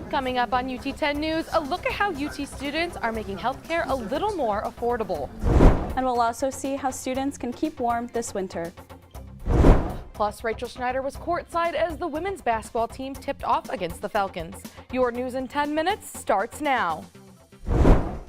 Coming up on UT 10 News, a look at how UT students are making healthcare a little more affordable. And we'll also see how students can keep warm this winter. Plus, Rachel Schneider was courtside as the women's basketball team tipped off against the Falcons. Your news in 10 minutes starts now. I'm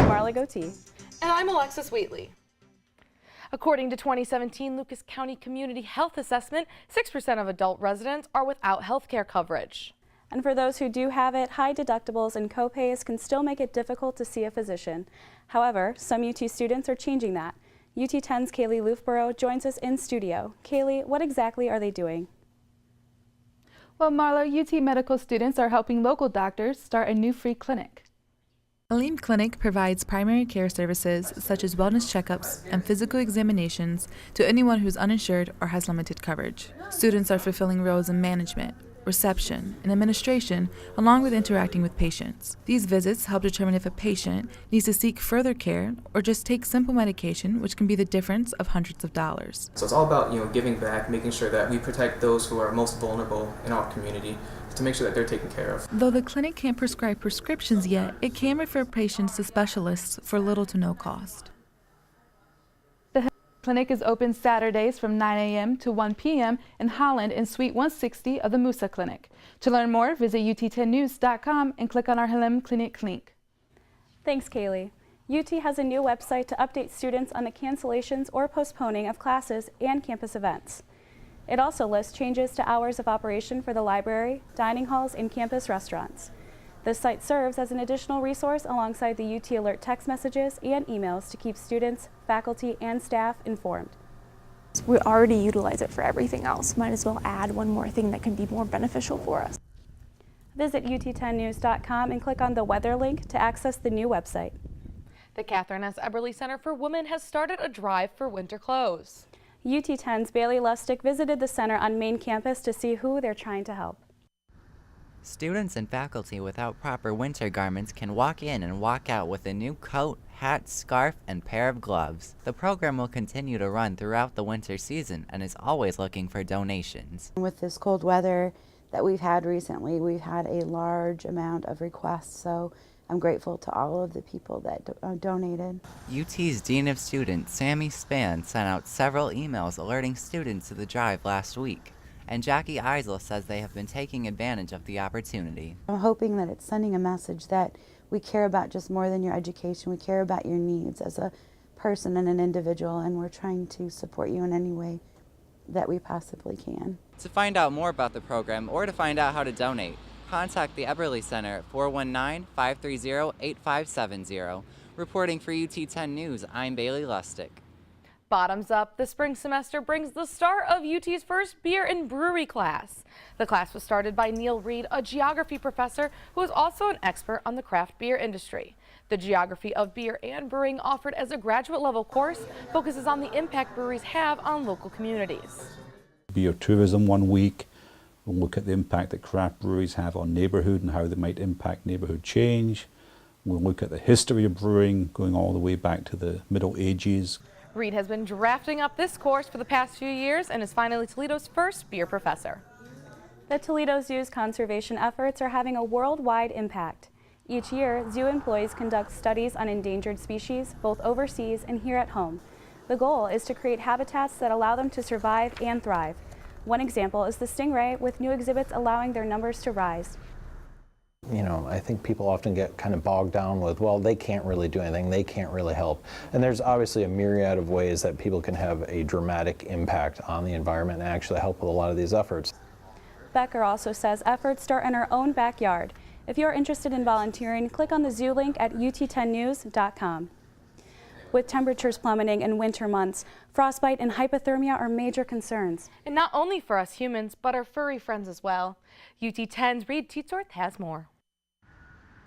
Marla Goatee. And I'm Alexis Wheatley. According to 2017 Lucas County Community Health Assessment, 6% of adult residents are without health care coverage. And for those who do have it, high deductibles and copays can still make it difficult to see a physician. However, some UT students are changing that. UT 10's Kaylee Loofborough joins us in studio. Kaylee, what exactly are they doing? Well, Marla, UT medical students are helping local doctors start a new free clinic. Aleem Clinic provides primary care services such as wellness checkups and physical examinations to anyone who's uninsured or has limited coverage. Students are fulfilling roles in management, reception, and administration, along with interacting with patients. These visits help determine if a patient needs to seek further care or just take simple medication, which can be the difference of hundreds of dollars. So it's all about, giving back, making sure that we protect those who are most vulnerable in our community to make sure that they're taken care of. Though the clinic can't prescribe prescriptions yet, it can refer patients to specialists for little to no cost. The clinic is open Saturdays from 9 a.m. to 1 p.m. in Holland in Suite 160 of the Musa Clinic. To learn more, visit ut10news.com and click on our Aleem Clinic link. Thanks, Kaylee. UT has a new website to update students on the cancellations or postponing of classes and campus events. It also lists changes to hours of operation for the library, dining halls, and campus restaurants. This site serves as an additional resource alongside the UT Alert text messages and emails to keep students, faculty, and staff informed. We already utilize it for everything else. Might as well add one more thing that can be more beneficial for us. Visit ut10news.com and click on the weather link to access the new website. The Catherine S. Eberly Center for Women has started a drive for winter clothes. UT 10's Bailey Lustig visited the center on main campus to see who they're trying to help. Students and faculty without proper winter garments can walk in and walk out with a new coat, hat, scarf, and pair of gloves. The program will continue to run throughout the winter season and is always looking for donations. With this cold weather that we've had recently, we've had a large amount of requests, so I'm grateful to all of the people that donated. UT's Dean of Students, Sammy Spann, sent out several emails alerting students to the drive last week. And Jackie Eisel says they have been taking advantage of the opportunity. I'm hoping that it's sending a message that we care about just more than your education. We care about your needs as a person and an individual, and we're trying to support you in any way that we possibly can. To find out more about the program or to find out how to donate, contact the Eberly Center at 419-530-8570. Reporting for UT 10 News, I'm Bailey Lustig. Bottoms up, the spring semester brings the start of UT's first beer and brewery class. The class was started by Neil Reed, a geography professor who is also an expert on the craft beer industry. The geography of beer and brewing, offered as a graduate level course, focuses on the impact breweries have on local communities. Beer tourism 1 week. We'll look at the impact that craft breweries have on neighborhood and how they might impact neighborhood change. We'll look at the history of brewing, going all the way back to the Middle Ages. Reed has been drafting up this course for the past few years and is finally Toledo's first beer professor. The Toledo Zoo's conservation efforts are having a worldwide impact. Each year, zoo employees conduct studies on endangered species, both overseas and here at home. The goal is to create habitats that allow them to survive and thrive. One example is the stingray, with new exhibits allowing their numbers to rise. I think people often get kind of bogged down with, well, they can't really do anything, they can't really help. And there's obviously a myriad of ways that people can have a dramatic impact on the environment and actually help with a lot of these efforts. Becker also says efforts start in our own backyard. If you're interested in volunteering, click on the zoo link at ut10news.com. With temperatures plummeting in winter months, frostbite and hypothermia are major concerns. And not only for us humans, but our furry friends as well. UT 10's Reed Teetsworth has more.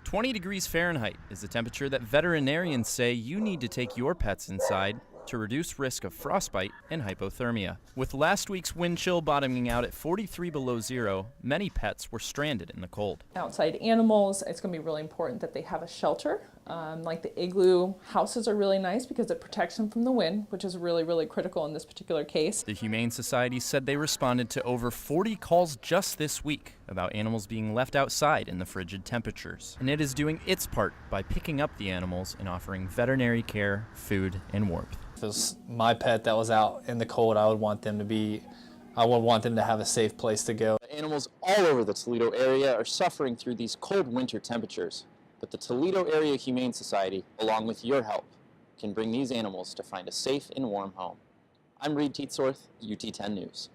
20 degrees Fahrenheit is the temperature that veterinarians say you need to take your pets inside to reduce risk of frostbite and hypothermia. With last week's wind chill bottoming out at 43 below zero, many pets were stranded in the cold. Outside animals, it's going to be really important that they have a shelter Like the igloo houses are really nice because it protects them from the wind, which is really, really critical in this particular case. The Humane Society said they responded to over 40 calls just this week about animals being left outside in the frigid temperatures. And it is doing its part by picking up the animals and offering veterinary care, food, and warmth. If it was my pet that was out in the cold, I would want them to have a safe place to go. Animals all over the Toledo area are suffering through these cold winter temperatures. But the Toledo Area Humane Society, along with your help, can bring these animals to find a safe and warm home. I'm Reed Teetsworth, UT10 News.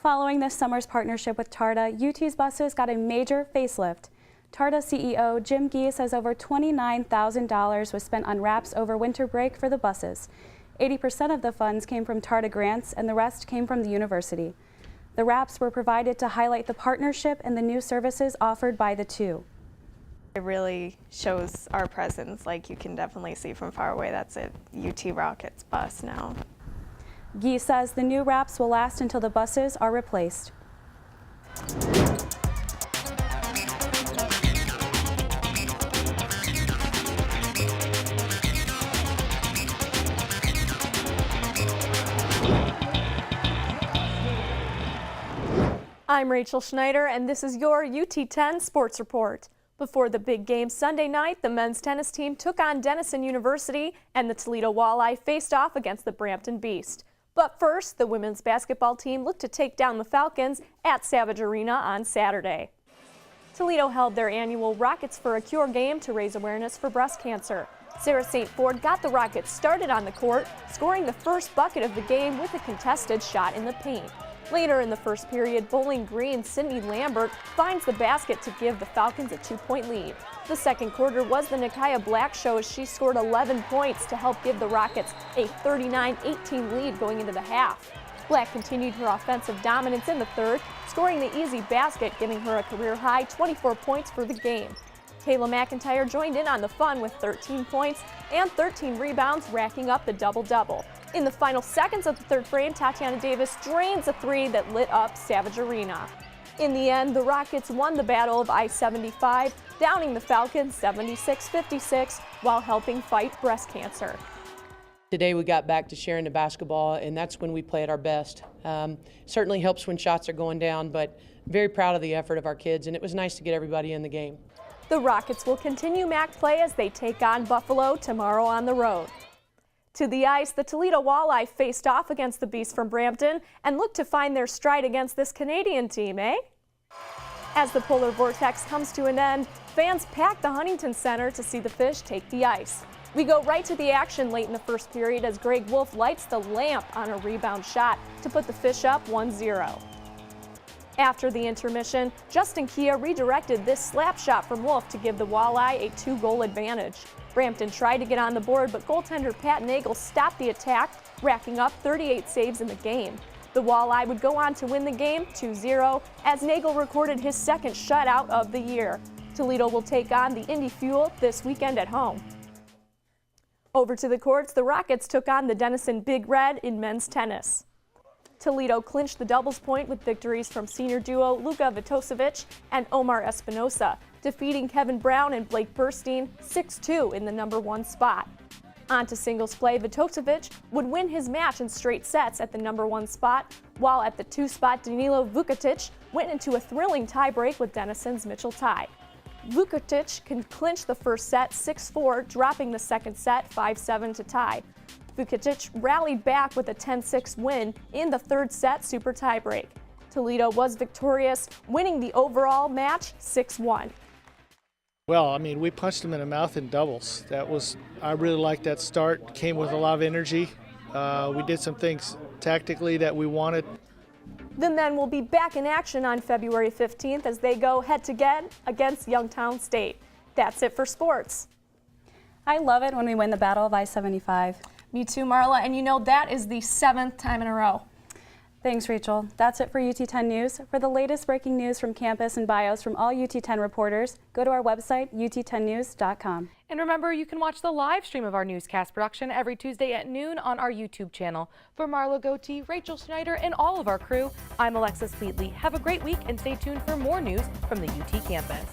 Following this summer's partnership with TARTA, UT's buses got a major facelift. TARTA CEO Jim Gee says over $29,000 was spent on wraps over winter break for the buses. 80% of the funds came from TARTA grants and the rest came from the university. The wraps were provided to highlight the partnership and the new services offered by the two. It really shows our presence, like you can definitely see from far away that's a UT Rockets bus now. Gee says the new wraps will last until the buses are replaced. I'm Rachel Schneider, and this is your UT10 Sports Report. Before the big game Sunday night, the men's tennis team took on Denison University, and the Toledo Walleye faced off against the Brampton Beast. But first, the women's basketball team looked to take down the Falcons at Savage Arena on Saturday. Toledo held their annual Rockets for a Cure game to raise awareness for breast cancer. Sarah St. Ford got the Rockets started on the court, scoring the first bucket of the game with a contested shot in the paint. Later in the first period, Bowling Green's Sydney Lambert finds the basket to give the Falcons a 2-point lead. The second quarter was the Nakia Black show as she scored 11 points to help give the Rockets a 39-18 lead going into the half. Black continued her offensive dominance in the third, scoring the easy basket, giving her a career-high 24 points for the game. Kayla McIntyre joined in on the fun with 13 points and 13 rebounds, racking up the double-double. In the final seconds of the third frame, Tatiana Davis drains a three that lit up Savage Arena. In the end, the Rockets won the Battle of I-75, downing the Falcons 76-56 while helping fight breast cancer. Today we got back to sharing the basketball, and that's when we play at our best. Certainly helps when shots are going down, but very proud of the effort of our kids, and it was nice to get everybody in the game. The Rockets will continue MAC play as they take on Buffalo tomorrow on the road. To the ice, the Toledo Walleye faced off against the Beast from Brampton and look to find their stride against this Canadian team, eh? As the polar vortex comes to an end, fans pack the Huntington Center to see the Fish take the ice. We go right to the action late in the first period as Greg Wolf lights the lamp on a rebound shot to put the Fish up 1-0. After the intermission, Justin Kia redirected this slap shot from Wolf to give the Walleye a 2-goal advantage. Brampton tried to get on the board, but goaltender Pat Nagel stopped the attack, racking up 38 saves in the game. The Walleye would go on to win the game 2-0 as Nagel recorded his second shutout of the year. Toledo will take on the Indy Fuel this weekend at home. Over to the courts, the Rockets took on the Denison Big Red in men's tennis. Toledo clinched the doubles point with victories from senior duo Luka Vitosevic and Omar Espinosa, defeating Kevin Brown and Blake Burstein 6-2 in the #1 spot. On to singles play, Vitosevic would win his match in straight sets at the #1 spot, while at the 2 spot, Danilo Vukotic went into a thrilling tiebreak with Denison's Mitchell Ty. Vukotic can clinch the first set 6-4, dropping the second set 5-7 to tie. Vukotic rallied back with a 10-6 win in the third set super tiebreak. Toledo was victorious, winning the overall match 6-1. Well, I mean, we punched them in the mouth in doubles. I really liked that start. Came with a lot of energy. We did some things tactically that we wanted. The men will be back in action on February 15th as they go head-to-head against Youngstown State. That's it for sports. I love it when we win the Battle of I-75. Me too, Marla, and you know that is the 7th time in a row. Thanks, Rachel. That's it for UT10 News. For the latest breaking news from campus and bios from all UT10 reporters, go to our website, ut10news.com. And remember, you can watch the live stream of our newscast production every Tuesday at noon on our YouTube channel. For Marla Goatee, Rachel Schneider, and all of our crew, I'm Alexis Wheatley. Have a great week and stay tuned for more news from the UT campus.